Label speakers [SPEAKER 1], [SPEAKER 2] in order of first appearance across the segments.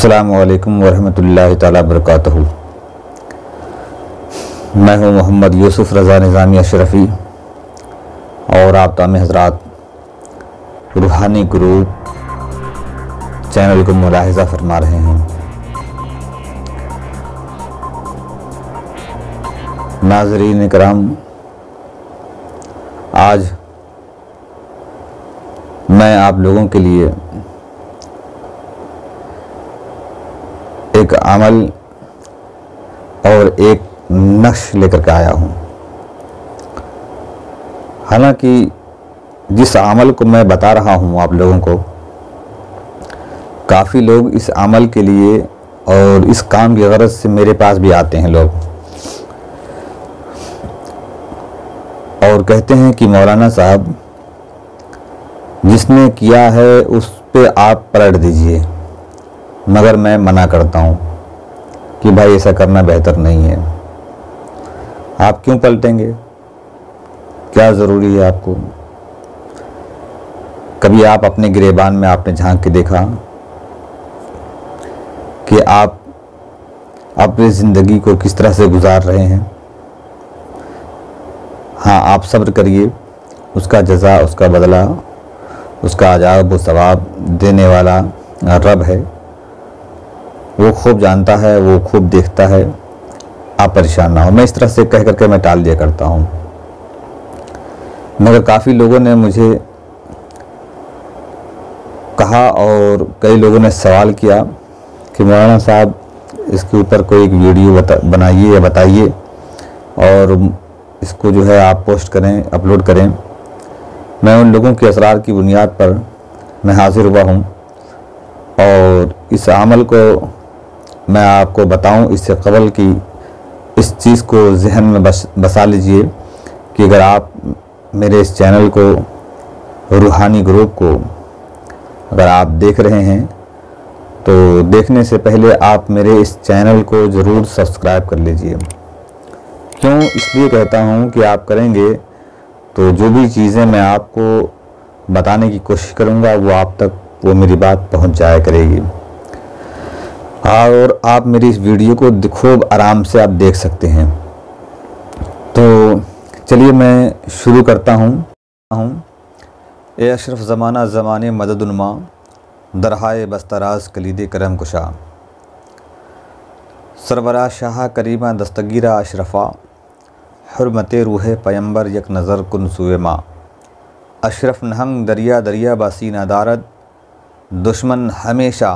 [SPEAKER 1] अस्सलामु अलैकुम वरहमतुल्लाहि ताला बरकातहू। मैं हूँ मोहम्मद यूसुफ रज़ा निज़ामी अशरफ़ी और आप तमाम हज़रात रूहानी ग्रुप चैनल को मुलाहिज़ा फरमा रहे हैं। नाज़रीन कराम, आज मैं आप लोगों के लिए एक अमल और एक नक्श लेकर के आया हूँ। हालांकि जिस अमल को मैं बता रहा हूँ आप लोगों को, काफ़ी लोग इस अमल के लिए और इस काम की गरज से मेरे पास भी आते हैं लोग और कहते हैं कि मौलाना साहब, जिसने किया है उस पे आप पलट दीजिए। मगर मैं मना करता हूँ कि भाई ऐसा करना बेहतर नहीं है। आप क्यों पलटेंगे? क्या ज़रूरी है आपको? कभी आप अपने गिरेबान में आपने झांक के देखा कि आप अपनी ज़िंदगी को किस तरह से गुजार रहे हैं? हाँ, आप सब्र करिए, उसका जज़ा, उसका बदला, उसका अजाब व सवाब देने वाला रब है। वो खूब जानता है, वो खूब देखता है। आप परेशान ना हो। मैं इस तरह से कह करके मैं टाल दिया करता हूँ। मगर काफ़ी लोगों ने मुझे कहा और कई लोगों ने सवाल किया कि मौलाना साहब, इसके ऊपर कोई एक वीडियो बनाइए या बताइए और इसको जो है आप पोस्ट करें, अपलोड करें। मैं उन लोगों के असरार की बुनियाद पर मैं हाजिर हुआ हूँ और इस अमल को मैं आपको बताऊं इससे कबल कि इस चीज़ को जहन में बसा लीजिए कि अगर आप मेरे इस चैनल को, रूहानी ग्रुप को अगर आप देख रहे हैं तो देखने से पहले आप मेरे इस चैनल को ज़रूर सब्सक्राइब कर लीजिए। क्यों इसलिए कहता हूं कि आप करेंगे तो जो भी चीज़ें मैं आपको बताने की कोशिश करूंगा वो आप तक वो मेरी बात पहुंच जाया करेगी और आप मेरी इस वीडियो को खूब आराम से आप देख सकते हैं। तो चलिए मैं शुरू करता हूँ। ए अशरफ ज़माना ज़माने मददुनमा, दरहाए बस्तराज कलीद करम कुशा, सरवरा शाह करीमा दस्तगीरा अशरफा, हुर्मत रूह पैम्बर यक नज़र कुन सुए माँ, अशरफ नहंग दरिया दरिया बासी नादारद, दुश्मन हमेशा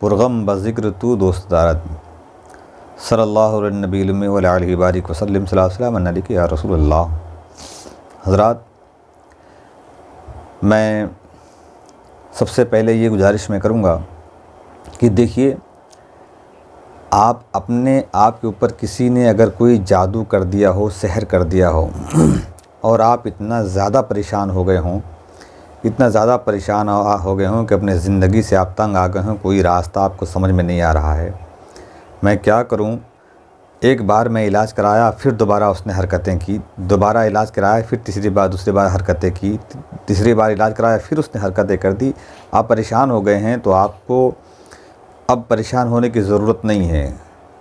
[SPEAKER 1] पुरगम बज़िक्र तू दोस्त दारद, सल्लल्लाहु अलैहि नबी व अलैहि बारिक वसल्लम सल्लल्लाहु अलैहि या रसूलल्लाह। हज़रात, मैं सबसे पहले ये गुजारिश मैं करूँगा कि देखिए, आप अपने आप के ऊपर किसी ने अगर कोई जादू कर दिया हो, सहर कर दिया हो और आप इतना ज़्यादा परेशान हो गए हों, इतना ज़्यादा परेशान हो गए हों कि अपने ज़िंदगी से आप तंग आ गए हों, कोई रास्ता आपको समझ में नहीं आ रहा है, मैं क्या करूं? एक बार मैं इलाज कराया, फिर दोबारा उसने हरकतें की, दोबारा इलाज कराया, फिर तीसरी बार दूसरी बार हरकतें की, तीसरी बार इलाज कराया, फिर उसने हरकतें कर दी। आप परेशान हो गए हैं तो आपको अब परेशान होने की ज़रूरत नहीं है।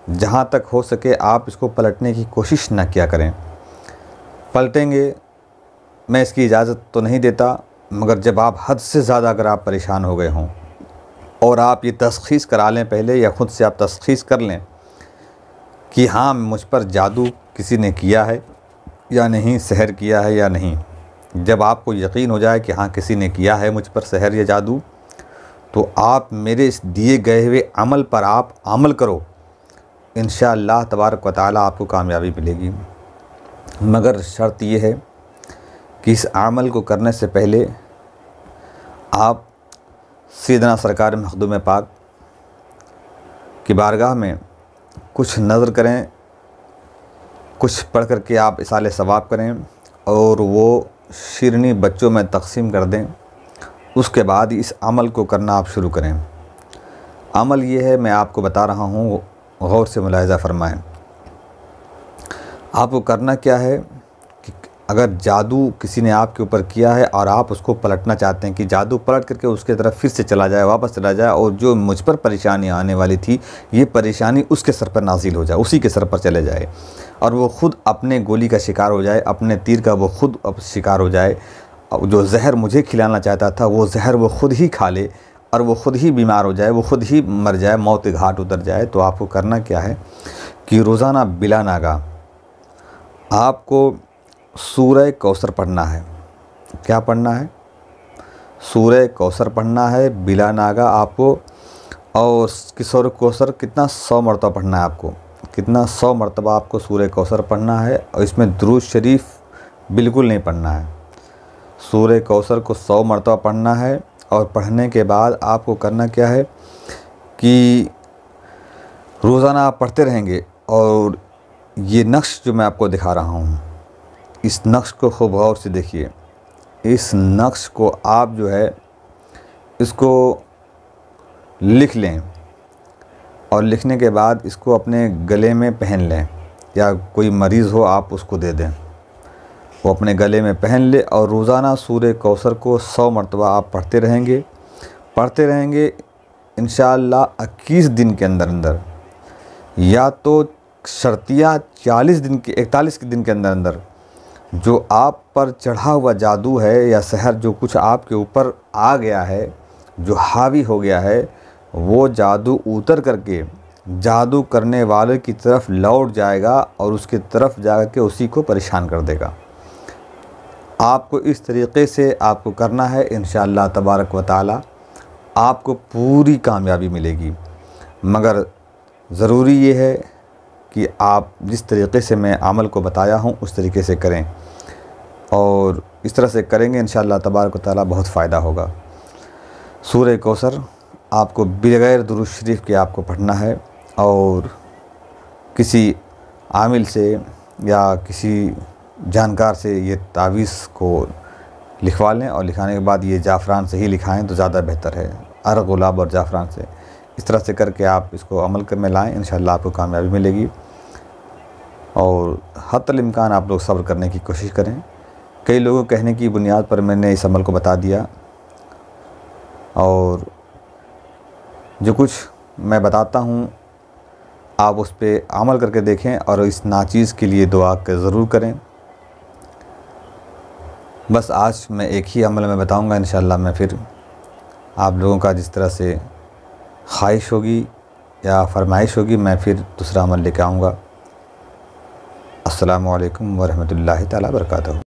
[SPEAKER 1] जहाँ तक हो सके आप इसको पलटने की कोशिश ना किया करें। पलटेंगे, मैं इसकी इजाज़त तो नहीं देता, मगर जब आप हद से ज़्यादा अगर आप परेशान हो गए हों और आप ये तशख़ीस करा लें पहले, या ख़ुद से आप तशख़ीस कर लें कि हाँ, मुझ पर जादू किसी ने किया है या नहीं, सहर किया है या नहीं, जब आपको यकीन हो जाए कि हाँ किसी ने किया है मुझ पर सहर या जादू, तो आप मेरे इस दिए गए हुए अमल पर आप अमल करो। इंशाअल्लाह तबारक व तआला आपको कामयाबी मिलेगी। मगर शर्त ये है कि इस अमल को करने से पहले आप सैयदना सरकार मखदूम पाक की बारगाह में कुछ नज़र करें, कुछ पढ़ कर के आप इसाले सवाब करें और वो शिरनी बच्चों में तकसीम कर दें। उसके बाद इस अमल को करना आप शुरू करें। अमल ये है, मैं आपको बता रहा हूँ, गौर से मुलाहिज़ा फरमाएं। आपको करना क्या है कि अगर जादू किसी ने आपके ऊपर किया है और आप उसको पलटना चाहते हैं कि जादू पलट करके उसके तरफ फिर से चला जाए, वापस चला जाए, और जो मुझ पर परेशानी आने वाली थी ये परेशानी उसके सर पर नाजिल हो जाए, उसी के सर पर चले जाए, और वो ख़ुद अपने गोली का शिकार हो जाए, अपने तीर का वो ख़ुद अब शिकार हो जाए। जो जहर मुझे खिलाना चाहता था वो जहर वो ख़ुद ही खा ले और वो ख़ुद ही बीमार हो जाए, वो ख़ुद ही मर जाए, मौत के घाट उतर जाए। तो आपको करना क्या है कि रोज़ाना बिला नागा आपको सूरह कौसर पढ़ना है। क्या पढ़ना है? सूरह कौसर पढ़ना है बिला नागा आपको। और सूरह कौसर कितना 100 मरतबा पढ़ना है आपको, कितना 100 मरतबा आपको सूरह कौसर पढ़ना है। और इसमें दुरूद शरीफ बिल्कुल नहीं पढ़ना है। सूरह कौसर को 100 मरतबा पढ़ना है। और पढ़ने के बाद आपको करना क्या है कि रोज़ाना आप पढ़ते रहेंगे। और ये नक्श जो मैं आपको दिखा रहा हूँ, इस नक्श को खूब गौर से देखिए। इस नक्श को आप जो है इसको लिख लें, और लिखने के बाद इसको अपने गले में पहन लें, या कोई मरीज़ हो आप उसको दे दें, वो अपने गले में पहन ले। और रोज़ाना सूरह कौसर को 100 मरतबा आप पढ़ते रहेंगे इंशाअल्लाह 21 दिन के अंदर, या तो शर्तिया 41 दिन के अंदर जो आप पर चढ़ा हुआ जादू है या सहर जो कुछ आपके ऊपर आ गया है, जो हावी हो गया है, वो जादू उतर करके जादू करने वाले की तरफ लौट जाएगा और उसकी तरफ जा के उसी को परेशान कर देगा। आपको इस तरीक़े से आपको करना है। इंशाअल्लाह तबारक व ताला आपको पूरी कामयाबी मिलेगी। मगर ज़रूरी ये है कि आप जिस तरीक़े से मैं अमल को बताया हूँ उस तरीके से करें, और इस तरह से करेंगे इंशाअल्लाह तबारक व ताला बहुत फ़ायदा होगा। सूरह कौसर आपको बगैर दुरूद शरीफ के आपको पढ़ना है, और किसी आमिल से या किसी जानकार से ये तावीज़ को लिखवा लें, और लिखाने के बाद ये ज़ाफ़रान से ही लिखाएं तो ज़्यादा बेहतर है, अरग, गुलाब और ज़ाफ़रान से। इस तरह से करके आप इसको अमल में लाएँ, इंशाअल्लाह आपको कामयाबी मिलेगी। और हत्तल इम्कान आप लोग सब्र करने की कोशिश करें। कई लोगों के कहने की बुनियाद पर मैंने इस अमल को बता दिया, और जो कुछ मैं बताता हूँ आप उस पर अमल करके देखें, और इस नाचीज़ के लिए दुआ ज़रूर करें। बस आज मैं एक ही अमल में बताऊँगा, इंशाअल्लाह मैं फिर आप लोगों का जिस तरह से ख्वाहिश होगी या फरमाइश होगी मैं फिर दूसरा अमल लेकर आऊँगा। अस्सलामु अलैकुम व रहमतुल्लाहि तआला व बरकातहू।